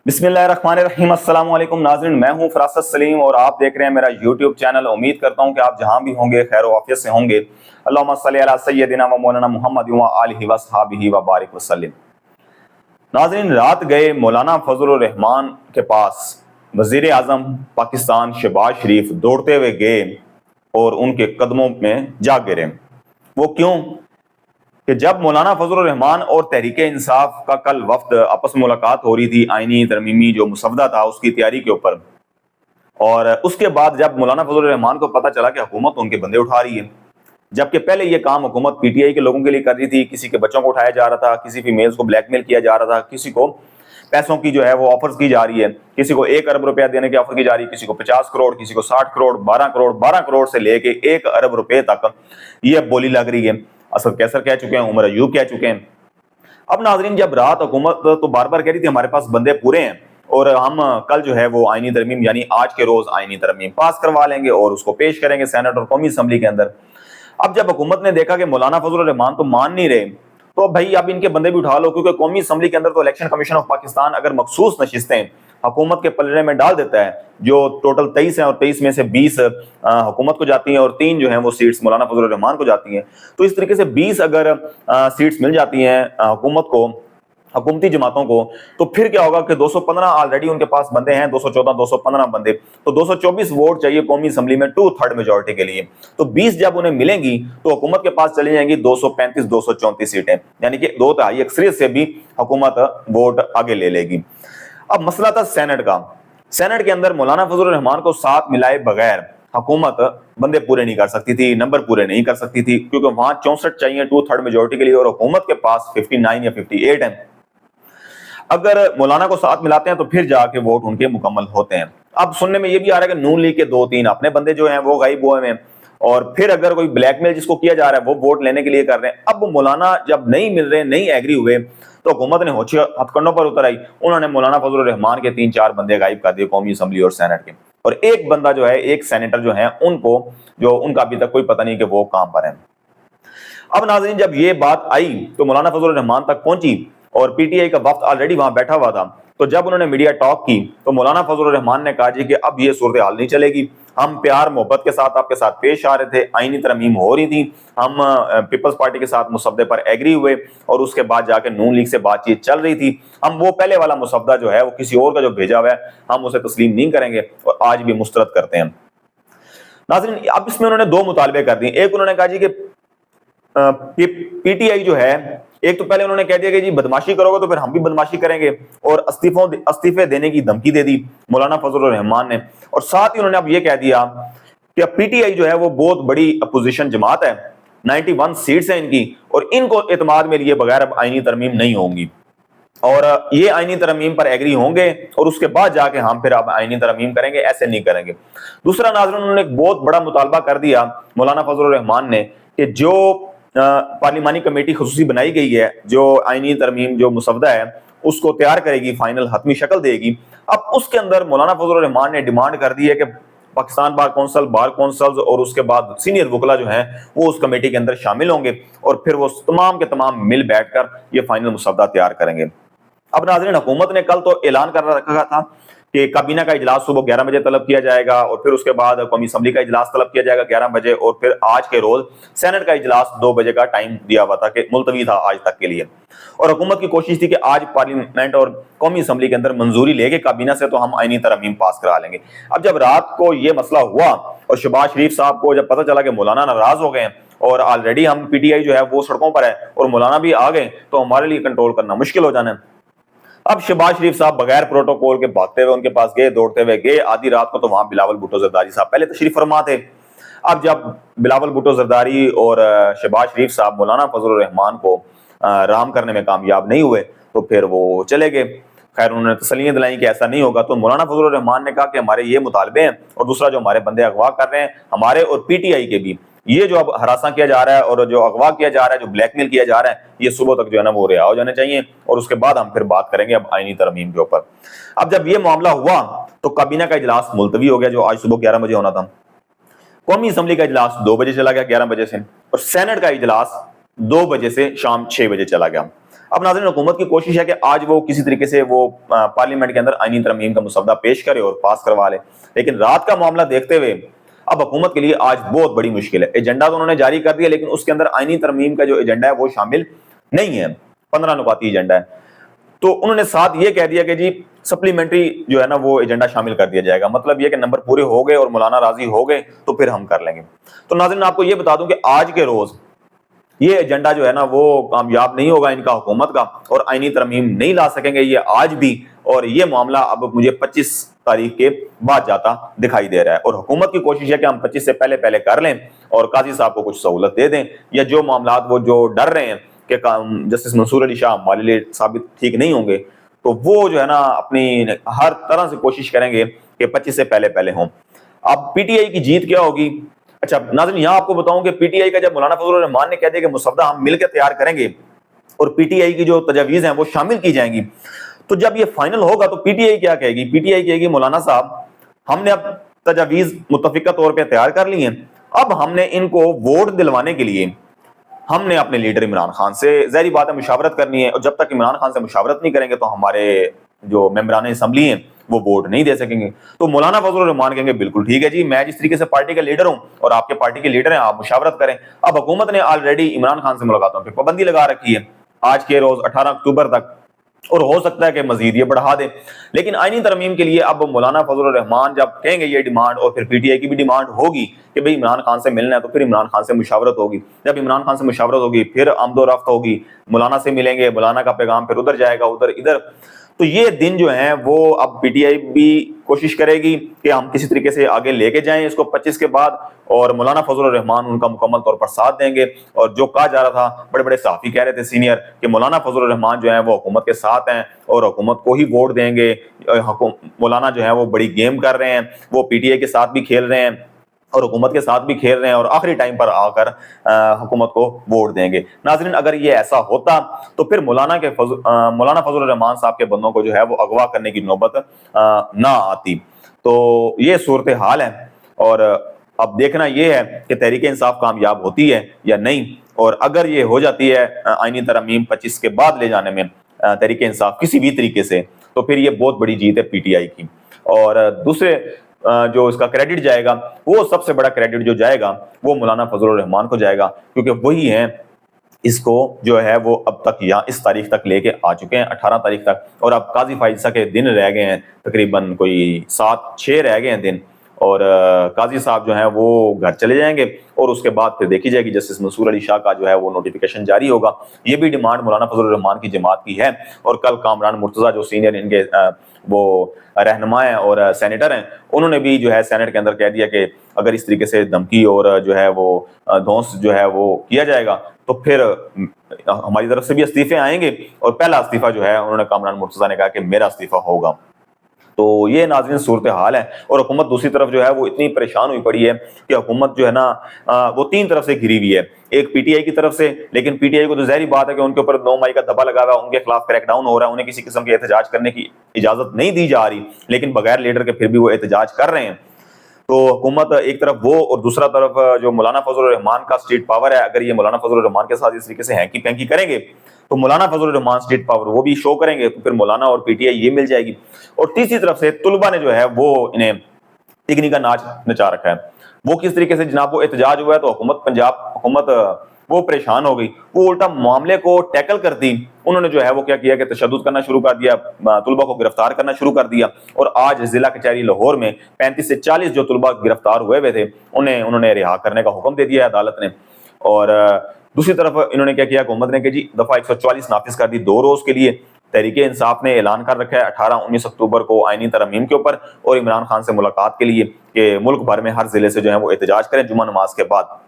बिस्मिल्लाहिर्रहमानिर्रहीम। अस्सलाम वालेकुम नाज़रीन, मैं हूं फरासत सलीम और आप देख रहे हैं मेरा यूट्यूब चैनल। उम्मीद करता हूं कि आप जहां भी होंगे खैर व आफियत से होंगे। अल्लाहुम्मा सल्ली अला सय्यदिना व मौलाना मुहम्मद व आलिहि व अस्हाबिहि व बारिक वसल्लिम। नाज़रीन, रात गए मौलाना फजलुर रहमान के पास वज़ीर आज़म पाकिस्तान शहबाज शरीफ दौड़ते हुए गए और उनके कदमों में जा गिरे। वो क्यों कि जब मौलाना फजलुर रहमान और तहरीक इंसाफ का कल वफ्द आपस में मुलाकात हो रही थी आईनी तरमीमी जो मुसवदा था उसकी तैयारी के ऊपर, और उसके बाद जब मौलाना फजलुर रहमान को पता चला कि हुकूमत उनके बंदे उठा रही है, जबकि पहले ये काम हुकूमत पीटीआई के लोगों के लिए कर रही थी, किसी के बच्चों को उठाया जा रहा था, किसी फीमेल्स को ब्लैकमेल किया जा रहा था, किसी को पैसों की जो है वो ऑफर्स की जा रही है, किसी को 1 अरब रुपया देने की ऑफर की जा रही है, किसी को 50 करोड़, किसी को 60 करोड़, 12 करोड़, 12 करोड़ से लेके 1 अरब रुपए तक ये बोली लग रही है। असद कैसर कह चुके हैं, उमर अयूब कह चुके हैं। अब नाजरीन, जब रात हुकूमत तो बार बार कह रही थी हमारे पास बंदे पूरे हैं और हम कल जो है वो आईनी तरमीम यानी आज के रोज आईनी तरमीम पास करवा लेंगे और उसको पेश करेंगे सेनेट और कौमी असम्बली के अंदर। अब जब हुकूमत ने देखा कि मौलाना फजलुर रहमान तो मान नहीं रहे, तो भाई अब इनके बंदे भी उठा लो, क्योंकि कौमी असम्बली के अंदर तो इलेक्शन कमीशन ऑफ पाकिस्तान अगर मखसूस नशिस्तें हुकूमत के पलड़े में डाल देता है, जो टोटल 23 है और 23 में से 20 हुकूमत को जाती हैं और 3 जो है वो सीट्स मौलाना फजलुर रहमान को जाती हैं। तो इस तरीके से 20 अगर सीट्स मिल जाती हैं हुकूमत को, हुकूमती जमातों को, तो फिर क्या होगा कि 215 ऑलरेडी उनके पास बंदे हैं, 214 215 बंदे, तो 224 वोट चाहिए कौमी असम्बली में 2/3 मेजोरिटी के लिए। तो 20 जब उन्हें मिलेंगी तो हुकूमत के पास चली जाएंगी 235 234 सीटें, यानी कि 2/3 अक्सरियत से भी हुकूमत वोट आगे ले लेगी। अब मसला था सेनेट का। सेनेट के अंदर मौलाना फजलुर रहमान को साथ मिलाए बगैर हुकूमत बंदे पूरे नहीं कर सकती थी, नंबर पूरे नहीं कर सकती थी, क्योंकि वहां 64 चाहिए 2/3 मेजोरिटी के लिए और हुकूमत के पास 59 या 58 है। अगर मौलाना को साथ मिलाते हैं तो फिर जाके वोट उनके मुकम्मल होते हैं। अब सुनने में ये भी आ रहा है कि नून लीग के 2-3 अपने बंदे जो हैं वो गायब हुए हैं, और फिर अगर कोई ब्लैकमेल जिसको किया जा रहा है वो वोट लेने के लिए कर रहे हैं। अब मौलाना जब नहीं मिल रहे, नहीं एग्री हुए, तो हुकूमत ने होशी हथकंडों पर उतर आई, उन्होंने मौलाना फजलुर रहमान के 3-4 बंदे गायब कर दिए कौमी असम्बली और सेनेट के, और एक बंदा जो है, एक सेनेटर जो है, उनको जो उनका अभी तक कोई पता नहीं कि वो काम पर है। अब नाज़रीन, जब ये बात आई तो मौलाना फजलुर रहमान तक पहुंची और पीटीआई का वफ्द ऑलरेडी वहां बैठा हुआ था। तो जब उन्होंने मीडिया टॉक की तो मौलाना फजलुर रहमान ने कहा जी कि अब ये सूरत हाल नहीं चलेगी, हम प्यार मोहब्बत के साथ आपके साथ पेश आ रहे थे, आईनी तरमीम हो रही थी, हम पीपल्स पार्टी के साथ मुसवदे पर एग्री हुए और उसके बाद जाके नून लीग से बातचीत चल रही थी। हम वो पहले वाला मुसवदा जो है वो किसी और का जो भेजा हुआ है हम उसे तस्लीम नहीं करेंगे और आज भी मुस्तरद करते हैं। नाज़रीन, अब इसमें उन्होंने 2 मुतालबे कर दिए। एक उन्होंने कहा जी कि पीटीआई जो है, एक तो पहले उन्होंने कह दिया कि जी बदमाशी करोगे तो फिर हम भी बदमाशी करेंगे, और अस्तीफे देने की धमकी दे दी मौलाना फजलुर रहमान ने। और साथ ही उन्होंने अब ये कह दिया कि पीटीआई जो है वो बहुत बड़ी अपोजिशन जमात है, 91 सीट्स हैं इनकी, और इनको एतमाद में लिए बगैर अब आईनी तरमीम नहीं होंगी, और ये आईनी तरमीम पर एग्री होंगे और उसके बाद जाके हम फिर अब आईनी तरमीम करेंगे, ऐसे नहीं करेंगे। दूसरा नाज़रीन, उन्होंने एक बहुत बड़ा मुतालबा कर दिया मौलाना फजलुर रहमान ने कि जो पार्लिमानी कमेटी खसूसी बनाई गई है, जो आईनी तरमीम जो मुसवदा है उसको तैयार करेगी, फाइनल हतमी शक्ल देगी, अब उसके अंदर मौलाना फजलुर रहमान ने डिमांड कर दी है कि पाकिस्तान बार कौंसल, बार कौंसल्स और उसके बाद सीनियर वकला जो हैं वो उस कमेटी के अंदर शामिल होंगे और फिर वो तमाम के तमाम मिल बैठकर ये फाइनल मुसवदा तैयार करेंगे। अब नाज़रीन, हुकूमत ने कल तो ऐलान कर रखा था कि काबीना का इजलास सुबह 11 बजे तलब किया जाएगा और फिर उसके बाद कौमी असम्बली का इजलास तलब किया जाएगा 11 बजे, और फिर आज के रोज सेनेट का इजलास 2 बजे का टाइम दिया हुआ था कि मुलतवी था आज तक के लिए। और हुकूमत की कोशिश थी कि आज पार्लियामेंट और कौमी असम्बली के अंदर मंजूरी लेके काबीना से तो हम आईनी तरमीम पास करा लेंगे। अब जब रात को ये मसला हुआ और शहबाज शरीफ साहब को जब पता चला कि मौलाना नाराज हो गए और ऑलरेडी हम पीटीआई जो है वो सड़कों पर है और मौलाना भी आ गए, तो हमारे लिए कंट्रोल करना मुश्किल हो जाना है। अब शहबाज शरीफ साहब बगैर प्रोटोकॉल के भागते हुए उनके पास गए, दौड़ते हुए गए। आधी रात को तो वहां बिलावल भुट्टो जरदारी साहब पहले तशरीफ फरमा थे। अब जब बिलावल भुट्टो जरदारी और शहबाज शरीफ साहब मौलाना फजलुर रहमान को राम करने में कामयाब नहीं हुए तो फिर वो चले गए। खैर, उन्होंने तसल्लियां दिलाई कि ऐसा नहीं होगा, तो मौलाना फजलुर रहमान ने कहा कि हमारे ये मुतालबे हैं और दूसरा जो हमारे बंदे अगवा कर रहे हैं, हमारे और पीटीआई के भी, ये जो अब हरासा किया जा रहा है और जो अगवा किया जा रहा है, जो ब्लैकमेल किया जा रहा है, ये सुबह तक जो है ना वो रिहा हो जाने चाहिए और उसके बाद हम फिर बात करेंगे अब आईनी तरमीम के ऊपर। अब जब ये मामला हुआ तो काबीना का इजलास मुलतवी हो गया जो आज सुबह 11 बजे होना था। कौमी असम्बली का इजलास 2 बजे चला गया 11 बजे से, और सेनेट का इजलास 2 बजे से शाम 6 बजे चला गया। अब नाज़रीन, हुकूमत की कोशिश है कि आज वो किसी तरीके से वो पार्लियामेंट के अंदर आईनी तरमीम का मुसद्दा पेश करे और पास करवा ले, लेकिन रात का मामला देखते हुए अब हुकूमत के लिए आज बहुत बड़ी मुश्किल है। एजेंडा तो उन्होंने जारी कर दिया, लेकिन उसके अंदर आईनी तरमीम का जो एजेंडा है वो शामिल नहीं है, 15 नुकाती एजेंडा है। तो उन्होंने साथ ये कह दिया कि जी सप्लीमेंट्री जो है ना वो एजेंडा शामिल कर दिया जाएगा, मतलब ये कि नंबर पूरे हो गए और मौलाना राजी हो गए तो फिर हम कर लेंगे। तो नाज़रीन, आपको ये बता दूं कि आज के रोज ये एजेंडा जो है ना वो कामयाब नहीं होगा इनका, हुकूमत का, और आईनी तरमीम नहीं ला सकेंगे ये आज भी, और ये मामला अब मुझे 25 तारीख के बाद जाता दिखाई दे रहा है। और हुकूमत की कोशिश है कि हम 25 से पहले पहले कर लें और काजी साहब को कुछ सहूलत दे दें, या जो मामला वो जो डर रहे हैं कि जस्टिस मंसूर अली शाह हमारे लिए साबित ठीक नहीं होंगे, तो वो जो है ना अपनी हर तरह से कोशिश करेंगे कि 25 से पहले पहले हों। अब पीटीआई की जीत क्या होगी? अच्छा नाज़रीन, यहाँ आपको बताऊं कि पीटीआई का जब मौलाना फजल रहमान ने कह दिया कि मुसद्दा हम मिलकर तैयार करेंगे और पीटीआई की जो तजावीज़ हैं वो शामिल की जाएंगी, तो जब ये फाइनल होगा तो पीटीआई क्या कहेगी? पीटीआई कहेगी मौलाना साहब हमने अब तजावीज़ मुत्तफिका तौर पर तैयार कर ली हैं, अब हमने इनको वोट दिलवाने के लिए हमने अपने लीडर इमरान खान से ज़ाहिर बात है मुशावरत करनी है, और जब तक इमरान खान से मुशावरत नहीं करेंगे तो हमारे जो मेंबरान असम्बली हैं वो वोट नहीं दे सकेंगे। तो मौलाना फजल रहमान कहेंगे बिल्कुल ठीक है जी, मैं जिस तरीके से पार्टी का लीडर हूं और आपके पार्टी के लीडर हैं, आप मुशावरत करें। अब हुकूमत ने ऑलरेडी इमरान खान से मुलाकातों पर पाबंदी लगा रखी है आज के रोज 18 अक्टूबर तक, और हो सकता है कि मजीद ये बढ़ा दे। लेकिन आईनी तरमीम के लिए अब मौलाना फजल रहमान जब कहेंगे ये डिमांड, और फिर पीटीआई की भी डिमांड होगी कि भाई इमरान खान से मिलना है, तो फिर इमरान खान से मुशावरत होगी। जब इमरान खान से मुशावरत होगी फिर आमदो रफ्त होगी, मौलाना से मिलेंगे, मौलाना का पैगाम फिर उधर जाएगा, उधर इधर। तो ये दिन जो है वो अब पीटीआई भी कोशिश करेगी कि हम किसी तरीके से आगे लेके जाएं इसको 25 के बाद, और मौलाना फजल रहमान उनका मुकम्मल तौर पर साथ देंगे। और जो कहा जा रहा था, बड़े बड़े साफी कह रहे थे सीनियर, कि मौलाना फजल रहमान जो है वो हुकूमत के साथ हैं और हुकूमत को ही वोट देंगे, मौलाना जो है वो बड़ी गेम कर रहे हैं, वो पीटीआई के साथ भी खेल रहे हैं और हुकूमत के साथ भी खेल रहे हैं, और आखिरी टाइम पर आकर हुकूमत को वोट देंगे। नाज़रीन, अगर ये ऐसा होता तो फिर मौलाना फजल रहमान साहब के बंदों को जो है वो अगवा करने की नौबत ना आती। तो ये सूरत हाल है, और अब देखना ये है कि तहरीक इंसाफ कामयाब होती है या नहीं, और अगर ये हो जाती है आईनी तरमीम 25 के बाद ले जाने में तहरीक इंसाफ किसी भी तरीके से, तो फिर ये बहुत बड़ी जीत है पीटीआई की। और दूसरे जो इसका क्रेडिट जाएगा, वो सबसे बड़ा क्रेडिट जो जाएगा वो मौलाना फजल रहमान को जाएगा, क्योंकि वही हैं इसको जो है वो अब तक यहाँ इस तारीख तक लेके आ चुके हैं, 18 तारीख तक, और अब काजी फाइजा के दिन रह गए हैं, तकरीबन कोई 7-6 रह गए हैं दिन, और काजी साहब जो हैं वो घर चले जाएंगे, और उसके बाद फिर देखी जाएगी जस्टिस मंसूर अली शाह का जो है वो नोटिफिकेशन जारी होगा। ये भी डिमांड मौलाना फजल रहमान की जमात की है, और कल कामरान मुर्तज़ा जो सीनियर इनके वो रहनुमा हैं और सेनेटर हैं, उन्होंने भी जो है सेनेट के अंदर कह दिया कि अगर इस तरीके से धमकी और जो है वो धौंस जो है वो किया जाएगा तो फिर हमारी तरफ से भी इस्तीफे आएंगे, और पहला इस्तीफा जो है उन्होंने कामरान मुर्तज़ा ने कहा कि मेरा इस्तीफा होगा। तो ये नाज़रीन सूरत हाल है, और हुकूमत दूसरी तरफ जो है वो इतनी परेशान हुई पड़ी है कि हुकूमत जो है ना वो 3 तरफ से घिरी हुई है। एक पीटीआई की तरफ से, लेकिन पीटीआई को तो ज़ाहिर बात है कि उनके ऊपर 9 मई का दबा लगा हुआ है, उनके खिलाफ क्रैकडाउन हो रहा है, उन्हें किसी किस्म के एहतजाज करने की इजाज़त नहीं दी जा रही, लेकिन बगैर लीडर के फिर भी वो एहतजाज कर रहे हैं। तो हुकूमत एक तरफ वो, और दूसरा तरफ जो मौलाना फजल रहमान का स्टेट पावर है, अगर ये मौलाना फजल रहमान के साथ इस तरीके से हैंकी पैंकी करेंगे तो मौलाना फजल रहमान स्टेट पावर वो भी शो करेंगे, तो फिर मौलाना और पीटीआई ये मिल जाएगी। और तीसरी तरफ से तुलबा ने जो है वो इन्हें तिगनी का नाच नचा रखा है। वो किस तरीके से जनाब वो एहतजाज हुआ है, तो हुकूमत वो परेशान हो गई, वो उल्टा मामले को टैकल कर दी। उन्होंने जो है वो क्या किया कि तशद्दुद करना शुरू कर दिया, तुलबा को गिरफ्तार करना शुरू कर दिया, और आज जिला कचहरी लाहौर में 35 से 40 जो तुलबा गिरफ्तार हुए थे उन्होंने रिहा करने का हुक्म दे दिया है अदालत ने। और दूसरी तरफ इन्होंने क्या किया, हुकूमत ने कि जी दफा 144 नाफिज कर दी 2 रोज के लिए। तहरीक इंसाफ ने ऐलान कर रखा है 18-19 अक्टूबर को आईनी तरमीम के ऊपर और इमरान खान से मुलाकात के लिए कि मुल्क भर में हर जिले से जो है वो एहतजाज करें जुम्मा नमाज के बाद।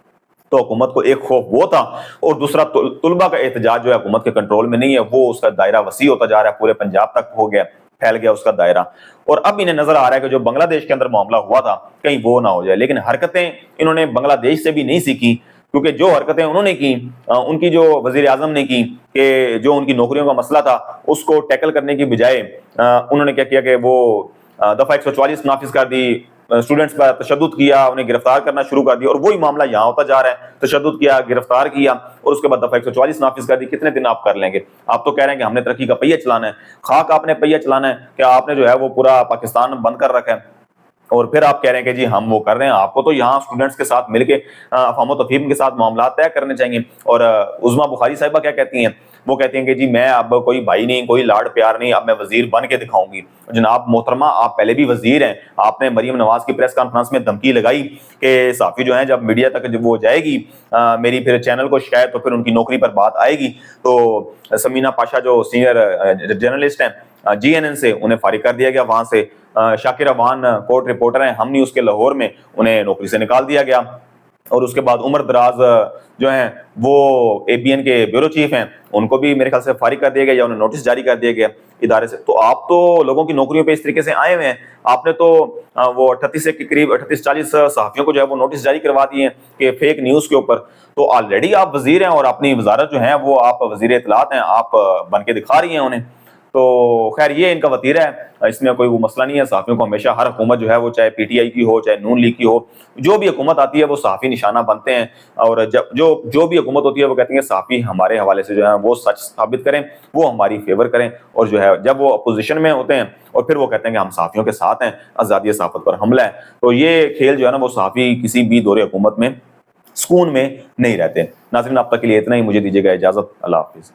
तो हुकूमत को एक खौफ वो था, और दूसरा तुलबा का एहतजाज जो है हुकूमत के कंट्रोल में नहीं है, वो उसका दायरा वसी होता जा रहा है, पूरे पंजाब तक हो गया, फैल गया उसका दायरा। और अब इन्हें नजर आ रहा है कि जो बांग्लादेश के अंदर मामला हुआ था कहीं वो ना हो जाए। लेकिन हरकतें इन्होंने बांग्लादेश से भी नहीं सीखी, क्योंकि जो हरकतें उन्होंने की, उनकी जो वजीर आजम ने की कि जो उनकी नौकरियों का मसला था उसको टैकल करने की बजाय उन्होंने क्या किया कि वो दफा 144 नाफिज कर दी, اسٹوڈنٹس پر تشدد کیا, انہیں گرفتار کرنا شروع کر دیا, اور وہی معاملہ یہاں ہوتا جا رہا ہے, تشدد کیا, گرفتار کیا, اور اس کے بعد دفعہ 144 نافذ کر دی. کتنے دن آپ کر لیں گے؟ آپ تو کہہ رہے ہیں کہ ہم نے ترقی کا پہیہ چلانا ہے. خاک آپ نے پہیہ چلانا ہے کہ آپ نے جو ہے وہ پورا پاکستان بند کر رکھا ہے, اور پھر آپ کہہ رہے ہیں کہ جی ہم وہ کر رہے ہیں. آپ کو تو یہاں اسٹوڈنٹس کے ساتھ مل کے افہام و تفہیم کے ساتھ معاملات طے کرنے چاہیے. اور عظمیٰ بخاری صاحبہ کیا کہتی ہیں؟ وہ کہتی ہیں کہ جی میں اب کوئی بھائی نہیں, کوئی لاڈ پیار نہیں, اب میں وزیر بن کے دکھاؤں گی. جناب محترمہ, آپ پہلے بھی وزیر ہیں. آپ نے مریم نواز کی پریس کانفرنس میں دھمکی لگائی کہ صحافی جو ہیں جب میڈیا تک جب وہ جائے گی میری پھر چینل کو شکایت, تو پھر ان کی نوکری پر بات آئے گی. تو سمینہ پاشا جو سینئر جرنلسٹ ہیں GNN سے, انہیں فارغ کر دیا گیا وہاں سے. شاکر اوان کورٹ رپورٹر ہیں ہم نیوز کے لاہور میں, انہیں نوکری سے نکال دیا گیا. اور اس کے بعد عمر دراز جو ہیں وہ ABN کے بیورو چیف ہیں, ان کو بھی میرے خیال سے فارغ کر دیا گیا یا انہیں نوٹس جاری کر دیا گیا ادارے سے. تو آپ تو لوگوں کی نوکریوں پہ اس طریقے سے آئے ہوئے ہیں. آپ نے تو وہ 38 کے قریب 38-40 صحافیوں کو جو ہے وہ نوٹس جاری کروا دیے ہیں کہ فیک نیوز کے اوپر. تو آلریڈی آپ وزیر ہیں اور اپنی وزارت جو ہے وہ آپ وزیر اطلاعات ہیں, آپ بن کے دکھا رہی ہیں انہیں. تو خیر یہ ان کا وتیرہ ہے, اس میں کوئی وہ مسئلہ نہیں ہے. صحافیوں کو ہمیشہ ہر حکومت جو ہے وہ چاہے PTI کی ہو چاہے نون لیگ کی ہو, جو بھی حکومت آتی ہے وہ صحافی نشانہ بنتے ہیں. اور جب جو بھی حکومت ہوتی ہے وہ کہتی ہیں صحافی ہمارے حوالے سے جو ہے وہ سچ ثابت کریں, وہ ہماری فیور کریں. اور جو ہے جب وہ اپوزیشن میں ہوتے ہیں اور پھر وہ کہتے ہیں کہ ہم صحافیوں کے ساتھ ہیں, آزادی صحافت پر حملہ ہے. تو یہ کھیل جو ہے نا وہ صحافی کسی بھی دور حکومت میں سکون میں نہیں رہتے. ناظرین, اب تک کے لیے اتنا ہی. مجھے دیجیے گا اجازت. اللہ حافظ.